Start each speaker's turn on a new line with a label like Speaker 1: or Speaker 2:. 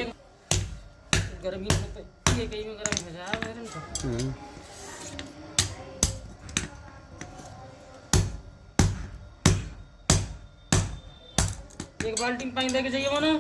Speaker 1: एक गर्मी में तो ये कहीं में गर्म हो जाए मेरे में तो। एक बाल्टी में पानी दे के जाइए माना।